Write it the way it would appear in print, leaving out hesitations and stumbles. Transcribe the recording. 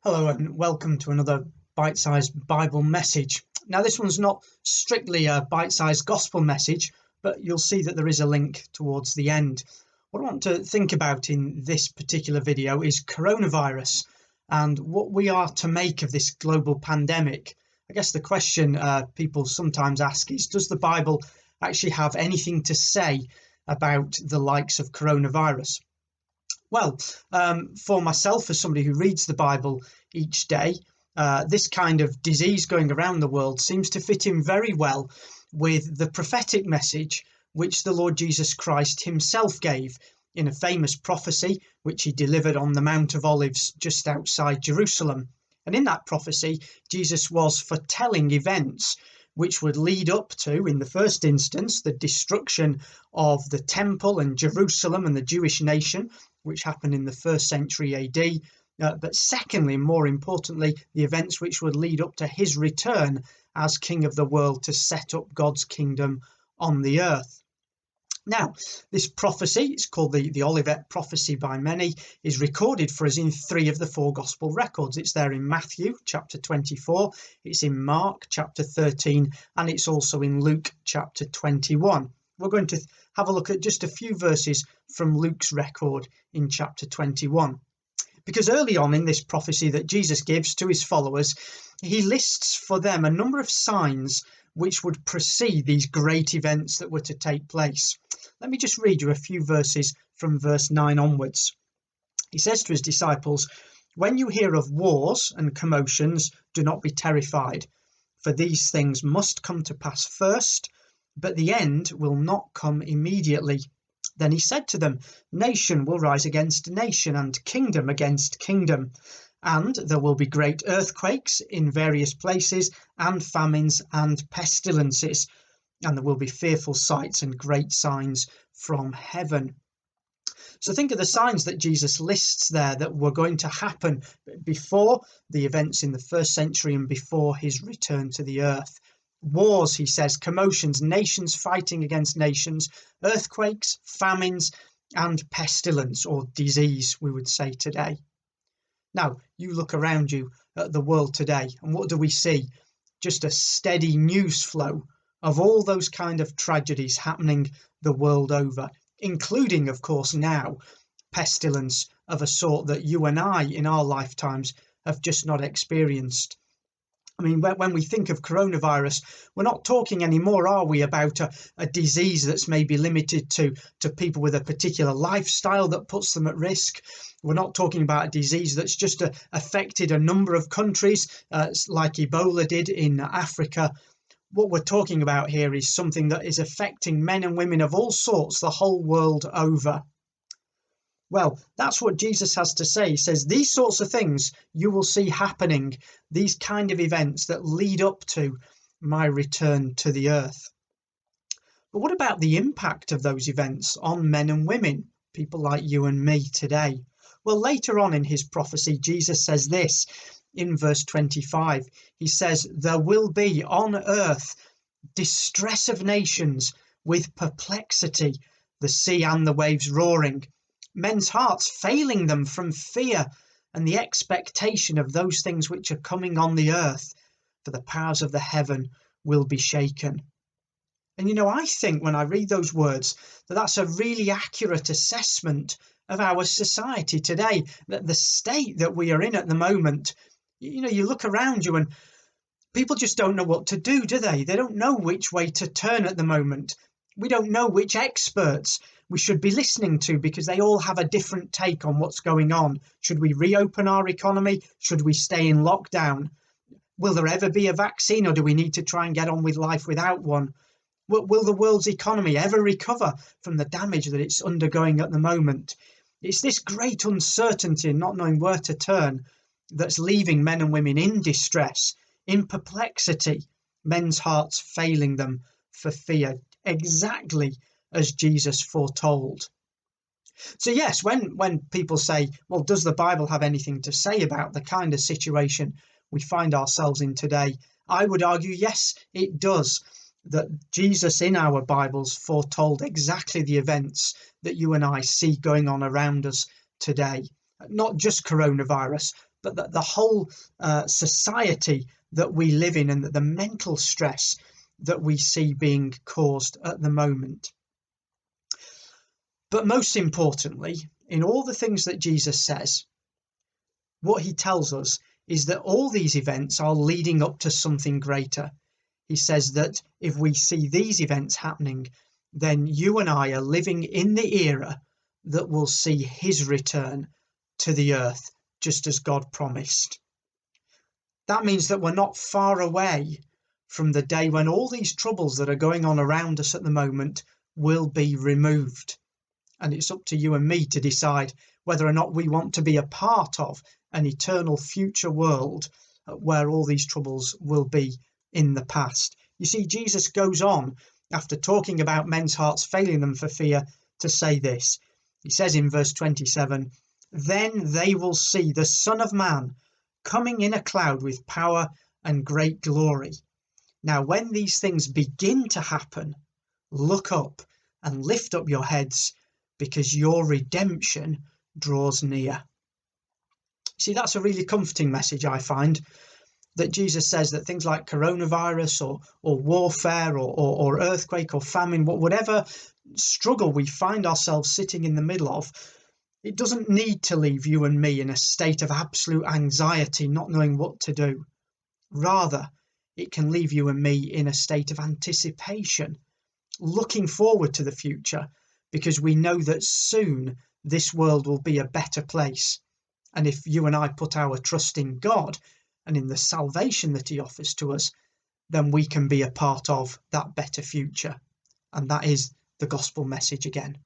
Hello and welcome to another bite-sized Bible message. Now this one's not strictly a bite-sized gospel message, but you'll see that there is a link towards the end. What I want to think about in this particular video is coronavirus and what we are to make of this global pandemic. I guess the question people sometimes ask is, does the Bible actually have anything to say about the likes of coronavirus? Well, for myself, as somebody who reads the Bible each day, this kind of disease going around the world seems to fit in very well with the prophetic message which the Lord Jesus Christ himself gave in a famous prophecy which he delivered on the Mount of Olives just outside Jerusalem. And in that prophecy, Jesus was foretelling events which would lead up to, in the first instance, the destruction of the temple and Jerusalem and the Jewish nation, which happened in the 1st century AD. But secondly, more importantly, the events which would lead up to his return as King of the world to set up God's kingdom on the earth. Now, this prophecy, it's called the Olivet prophecy by many, is recorded for us in 3 of the 4 gospel records. It's there in Matthew chapter 24, it's in Mark chapter 13, and it's also in Luke chapter 21. We're going to have a look at just a few verses from Luke's record in chapter 21. Because early on in this prophecy that Jesus gives to his followers, he lists for them a number of signs which would precede these great events that were to take place. Let me just read you a few verses from verse 9 onwards. He says to his disciples, "When you hear of wars and commotions, do not be terrified, for these things must come to pass first, but the end will not come immediately." Then he said to them, "Nation will rise against nation, and kingdom against kingdom. And there will be great earthquakes in various places, and famines and pestilences. And there will be fearful sights and great signs from heaven." So think of the signs that Jesus lists there that were going to happen before the events in the 1st century and before his return to the earth. Wars, he says, commotions, nations fighting against nations, earthquakes, famines, and pestilence, or disease, we would say today. Now, you look around you at the world today, and what do we see? Just a steady news flow of all those kind of tragedies happening the world over, including, of course, now, pestilence of a sort that you and I, in our lifetimes, have just not experienced. I mean, when we think of coronavirus, we're not talking anymore, are we, about a disease that's maybe limited to people with a particular lifestyle that puts them at risk. We're not talking about a disease that's just affected a number of countries, like Ebola did in Africa. What we're talking about here is something that is affecting men and women of all sorts the whole world over. Well, that's what Jesus has to say. He says, these sorts of things you will see happening, these kind of events that lead up to my return to the earth. But what about the impact of those events on men and women, people like you and me today? Well, later on in his prophecy, Jesus says this in verse 25. He says, "There will be on earth distress of nations with perplexity, the sea and the waves roaring, men's hearts failing them from fear and the expectation of those things which are coming on the earth, for the powers of the heaven will be shaken." And I think when I read those words that that's a really accurate assessment of our society today, that the state that we are in at the moment. You look around you and people just don't know what to do they? They don't know which way to turn at the moment. We don't know which experts we should be listening to because they all have a different take on what's going on. Should we reopen our economy? Should we stay in lockdown? Will there ever be a vaccine, or do we need to try and get on with life without one? Will the world's economy ever recover from the damage that it's undergoing at the moment? It's this great uncertainty and not knowing where to turn that's leaving men and women in distress, in perplexity, men's hearts failing them for fear, exactly as Jesus foretold. So yes, when people say, well, does the Bible have anything to say about the kind of situation we find ourselves in today? I would argue, yes, it does. That Jesus in our Bibles foretold exactly the events that you and I see going on around us today. Not just coronavirus, but the whole society that we live in, and the mental stress that we see being caused at the moment. But most importantly, in all the things that Jesus says, what he tells us is that all these events are leading up to something greater. He says that if we see these events happening, then you and I are living in the era that will see his return to the earth, just as God promised. That means that we're not far away from the day when all these troubles that are going on around us at the moment will be removed. And it's up to you and me to decide whether or not we want to be a part of an eternal future world where all these troubles will be in the past. You see, Jesus goes on, after talking about men's hearts failing them for fear, to say this. He says in verse 27, "Then they will see the Son of Man coming in a cloud with power and great glory. Now, when these things begin to happen, look up and lift up your heads, because your redemption draws near." See, that's a really comforting message, I find, that Jesus says that things like coronavirus or warfare or earthquake or famine, whatever struggle we find ourselves sitting in the middle of, it doesn't need to leave you and me in a state of absolute anxiety, not knowing what to do. Rather, it can leave you and me in a state of anticipation, looking forward to the future, because we know that soon this world will be a better place. And if you and I put our trust in God and in the salvation that he offers to us, then we can be a part of that better future. And that is the gospel message again.